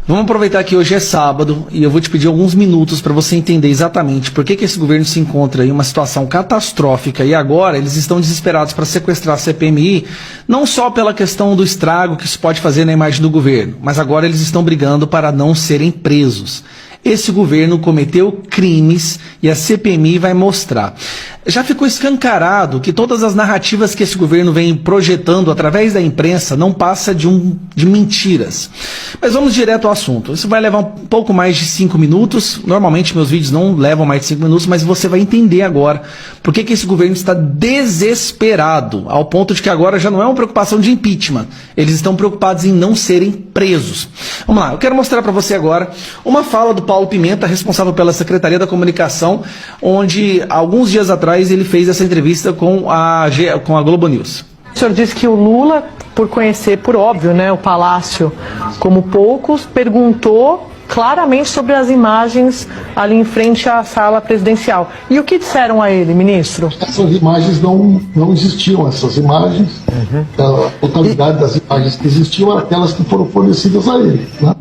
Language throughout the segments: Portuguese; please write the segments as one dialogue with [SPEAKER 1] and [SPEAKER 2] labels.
[SPEAKER 1] Vamos aproveitar que hoje é sábado e eu vou te pedir alguns minutos para você entender exatamente por que esse governo se encontra em uma situação catastrófica e agora eles estão desesperados para sequestrar a CPMI, não só pela questão do estrago que isso pode fazer na imagem do governo, mas agora eles estão brigando para não serem presos. Esse governo cometeu crimes e a CPMI vai mostrar. Já ficou escancarado que todas as narrativas que esse governo vem projetando através da imprensa não passa de mentiras. Mas vamos direto ao assunto. Isso vai levar um pouco mais de 5 minutos. Normalmente meus vídeos não levam mais de 5 minutos, mas você vai entender agora por que esse governo está desesperado, ao ponto de que agora já não é uma preocupação de impeachment. Eles estão preocupados em não serem presos. Vamos lá, eu quero mostrar para você agora uma fala do Paulo Pimenta, responsável pela Secretaria da Comunicação, onde alguns dias atrás ele fez essa entrevista com a Globo News.
[SPEAKER 2] O senhor disse que o Lula, por conhecer, por óbvio, né, o Palácio como poucos, perguntou claramente sobre as imagens ali em frente à sala presidencial. E o que disseram a ele, ministro?
[SPEAKER 3] Essas imagens não existiam, essas imagens, a totalidade das imagens que existiam eram aquelas que foram fornecidas a ele, né?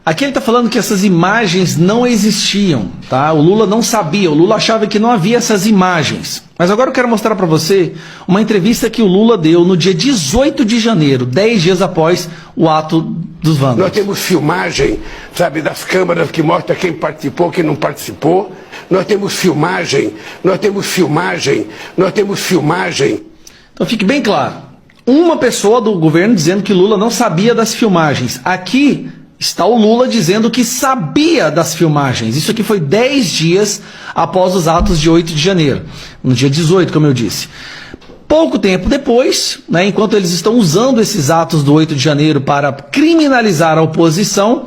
[SPEAKER 1] Aqui ele está falando que essas imagens não existiam, tá? O Lula não sabia, o Lula achava que não havia essas imagens. Mas agora eu quero mostrar para você uma entrevista que o Lula deu no dia 18 de janeiro, 10 dias após o ato dos vândalos.
[SPEAKER 4] Nós temos filmagem, sabe, das câmeras que mostra quem participou, quem não participou. Nós temos filmagem.
[SPEAKER 1] Então fique bem claro, uma pessoa do governo dizendo que Lula não sabia das filmagens. Aqui está o Lula dizendo que sabia das filmagens. Isso aqui foi 10 dias após os atos de 8 de janeiro. No dia 18, como eu disse. Pouco tempo depois, né, enquanto eles estão usando esses atos do 8 de janeiro para criminalizar a oposição,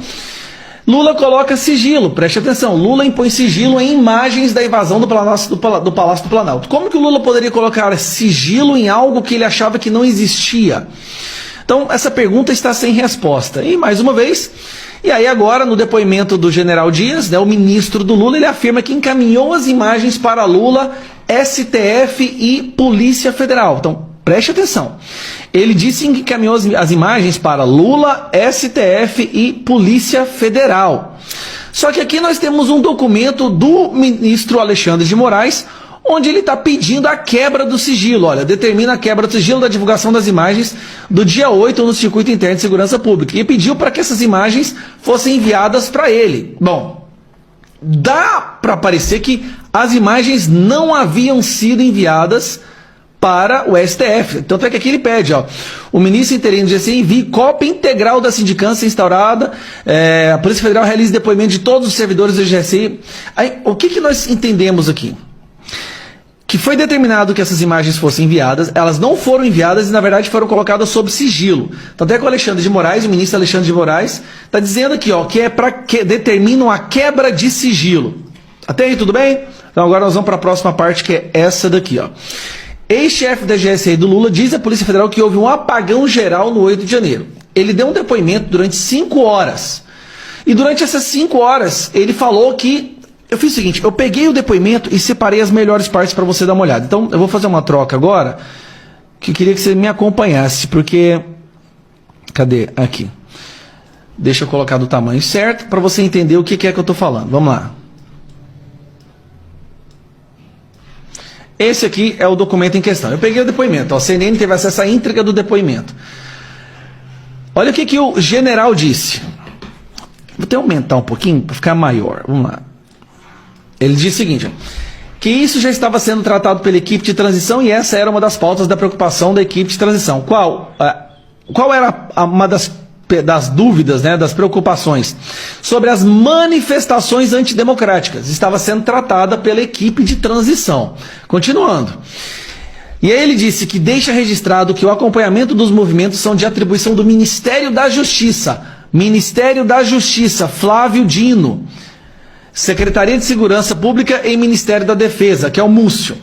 [SPEAKER 1] Lula coloca sigilo. Preste atenção, Lula impõe sigilo em imagens da invasão do Palácio do Planalto. Como que o Lula poderia colocar sigilo em algo que ele achava que não existia? Então, essa pergunta está sem resposta. E, mais uma vez, e aí agora, no depoimento do general Dias, né, o ministro do Lula, ele afirma que encaminhou as imagens para Lula, STF e Polícia Federal. Então, preste atenção. Ele disse que encaminhou as imagens para Lula, STF e Polícia Federal. Só que aqui nós temos um documento do ministro Alexandre de Moraes, onde ele está pedindo a quebra do sigilo. Olha, determina a quebra do sigilo da divulgação das imagens do dia 8 no Circuito Interno de Segurança Pública. E pediu para que essas imagens fossem enviadas para ele. Bom, dá para parecer que as imagens não haviam sido enviadas para o STF. Tanto é que aqui ele pede, ó, o ministro interino do GC envie cópia integral da sindicância instaurada, a Polícia Federal realize depoimento de todos os servidores do GC. Aí, o que nós entendemos aqui? Que foi determinado que essas imagens fossem enviadas, elas não foram enviadas e na verdade foram colocadas sob sigilo. Tanto é que o Alexandre de Moraes, o ministro Alexandre de Moraes, está dizendo aqui, ó, que é para que determinam a quebra de sigilo. Até aí tudo bem? Então agora nós vamos para a próxima parte, que é essa daqui, ó. Ex-chefe da GSI do Lula diz à Polícia Federal que houve um apagão geral no 8 de janeiro. Ele deu um depoimento durante 5 horas. E durante essas 5 horas ele falou que eu fiz o seguinte, eu peguei o depoimento e separei as melhores partes para você dar uma olhada. Então, eu vou fazer uma troca agora, que eu queria que você me acompanhasse, porque... Cadê? Aqui. Deixa eu colocar do tamanho certo, para você entender o que é que eu estou falando. Vamos lá. Esse aqui é o documento em questão. Eu peguei o depoimento, ó, a CNN teve acesso à íntegra do depoimento. Olha o que o general disse. Vou até aumentar um pouquinho, para ficar maior. Vamos lá. Ele diz o seguinte, que isso já estava sendo tratado pela equipe de transição e essa era uma das pautas da preocupação da equipe de transição. Qual era uma das dúvidas, né, das preocupações? Sobre as manifestações antidemocráticas. Estava sendo tratada pela equipe de transição. Continuando. E aí ele disse que deixa registrado que o acompanhamento dos movimentos são de atribuição do Ministério da Justiça. Ministério da Justiça, Flávio Dino. Secretaria de Segurança Pública e Ministério da Defesa, que é o Múcio.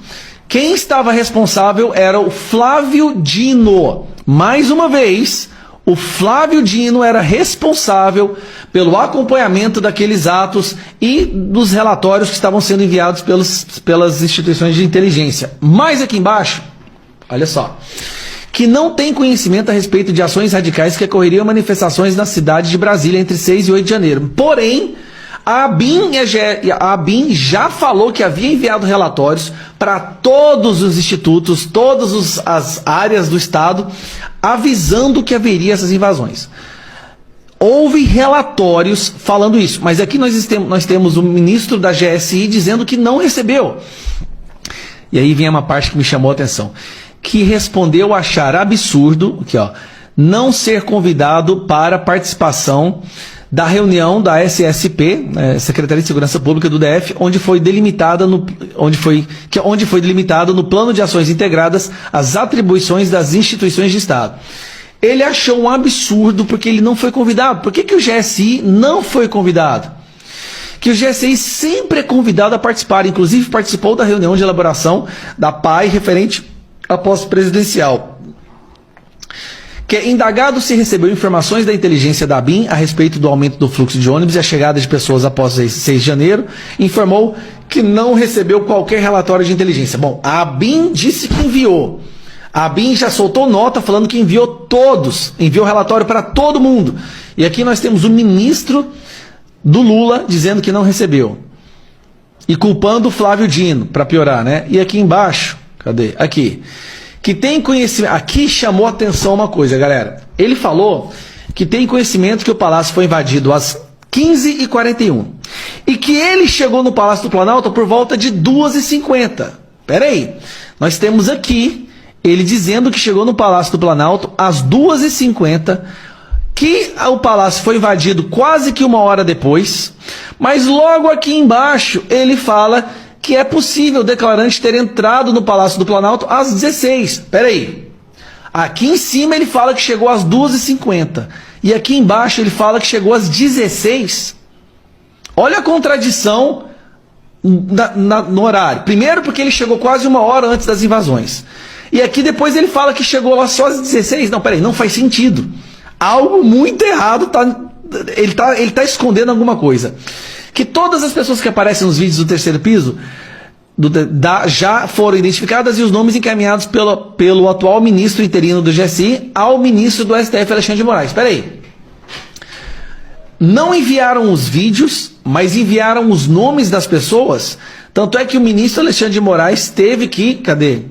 [SPEAKER 1] Quem estava responsável era o Flávio Dino. Mais uma vez, o Flávio Dino era responsável pelo acompanhamento daqueles atos e dos relatórios que estavam sendo enviados pelas instituições de inteligência. Mais aqui embaixo, olha só. que não tem conhecimento a respeito de ações radicais que ocorreriam em manifestações na cidade de Brasília entre 6 e 8 de janeiro. Porém, a ABIN já falou que havia enviado relatórios para todos os institutos, todas as áreas do Estado, avisando que haveria essas invasões. Houve relatórios falando isso, mas aqui nós temos o ministro da GSI dizendo que não recebeu. E aí vem uma parte que me chamou a atenção, que respondeu achar absurdo, aqui, ó, não ser convidado para participação da reunião da SSP, Secretaria de Segurança Pública do DF, onde foi delimitado no Plano de Ações Integradas as atribuições das instituições de Estado. Ele achou um absurdo porque ele não foi convidado. Por que o GSI não foi convidado? Que o GSI sempre é convidado a participar, inclusive participou da reunião de elaboração da PAI referente à posse presidencial. Que é indagado se recebeu informações da inteligência da ABIN a respeito do aumento do fluxo de ônibus e a chegada de pessoas após 6 de janeiro, informou que não recebeu qualquer relatório de inteligência. Bom, a ABIN disse que enviou. A ABIN já soltou nota falando que enviou todos, enviou relatório para todo mundo. E aqui nós temos o ministro do Lula dizendo que não recebeu. E culpando o Flávio Dino, para piorar, né? E aqui embaixo, cadê? Aqui. Que tem conhecimento, aqui chamou atenção uma coisa, galera. Ele falou que tem conhecimento que o Palácio foi invadido às 15h41 e que ele chegou no Palácio do Planalto por volta de 2h50. Pera aí, nós temos aqui ele dizendo que chegou no Palácio do Planalto às 2h50, que o Palácio foi invadido quase que 1 hora depois, mas logo aqui embaixo ele fala que é possível o declarante ter entrado no Palácio do Planalto às 16. Espera aí. Aqui em cima ele fala que chegou às 2h50. E aqui embaixo ele fala que chegou às 16. Olha a contradição no horário. Primeiro porque ele chegou quase 1 hora antes das invasões. E aqui depois ele fala que chegou lá só às 16. Não, peraí, não faz sentido. Algo muito errado, ele tá escondendo alguma coisa. Que todas as pessoas que aparecem nos vídeos do terceiro piso já foram identificadas e os nomes encaminhados pelo atual ministro interino do GSI ao ministro do STF, Alexandre de Moraes. Espera aí. Não enviaram os vídeos, mas enviaram os nomes das pessoas. Tanto é que o ministro Alexandre de Moraes teve que... Cadê?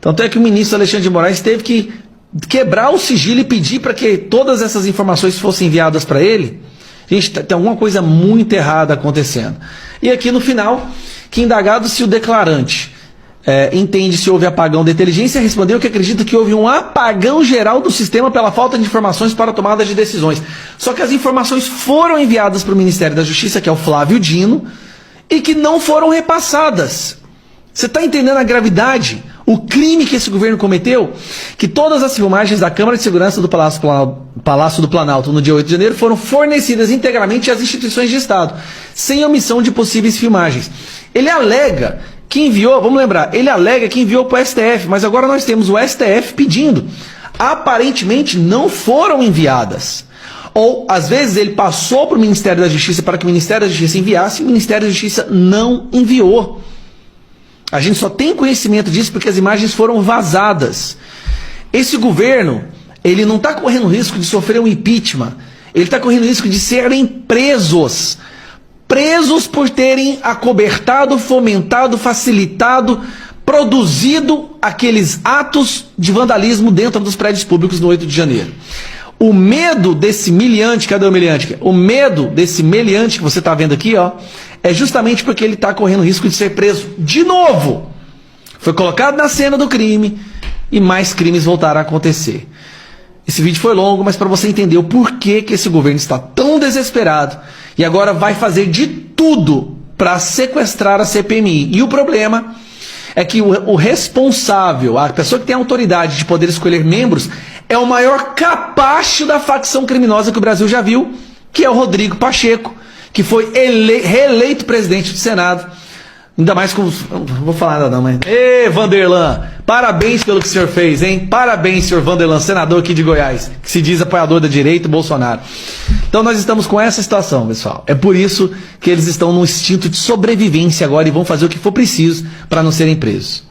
[SPEAKER 1] Tanto é que o ministro Alexandre de Moraes teve que quebrar o sigilo e pedir para que todas essas informações fossem enviadas para ele. Gente, tem alguma coisa muito errada acontecendo. E aqui no final, que indagado se o declarante entende se houve apagão da inteligência, respondeu que acredita que houve um apagão geral do sistema pela falta de informações para a tomada de decisões. Só que as informações foram enviadas para o Ministério da Justiça, que é o Flávio Dino, e que não foram repassadas. Você está entendendo a gravidade? O crime que esse governo cometeu? Que todas as filmagens da Câmara de Segurança do Palácio do Planalto no dia 8 de janeiro foram fornecidas integramente às instituições de Estado, sem omissão de possíveis filmagens. Ele alega que enviou, vamos lembrar, ele alega que enviou para o STF, mas agora nós temos o STF pedindo. Aparentemente não foram enviadas. Ou, às vezes, ele passou para o Ministério da Justiça para que o Ministério da Justiça enviasse e o Ministério da Justiça não enviou. A gente só tem conhecimento disso porque as imagens foram vazadas. Esse governo, ele não está correndo risco de sofrer um impeachment. Ele está correndo risco de serem presos. Presos por terem acobertado, fomentado, facilitado, produzido aqueles atos de vandalismo dentro dos prédios públicos no 8 de janeiro. O medo desse meliante, cadê o meliante? O medo desse meliante que você está vendo aqui, ó, é justamente porque ele está correndo risco de ser preso de novo. Foi colocado na cena do crime e mais crimes voltaram a acontecer. Esse vídeo foi longo, mas para você entender o porquê que esse governo está tão desesperado e agora vai fazer de tudo para sequestrar a CPMI. E o problema é que o responsável, a pessoa que tem a autoridade de poder escolher membros, é o maior capacho da facção criminosa que o Brasil já viu, que é o Rodrigo Pacheco, que foi reeleito presidente do Senado. Ainda mais com... Não vou falar nada não, mas... Ê, Vanderlan, parabéns pelo que o senhor fez, hein? Parabéns, senhor Vanderlan, senador aqui de Goiás, que se diz apoiador da direita, Bolsonaro. Então nós estamos com essa situação, pessoal. É por isso que eles estão num instinto de sobrevivência agora e vão fazer o que for preciso para não serem presos.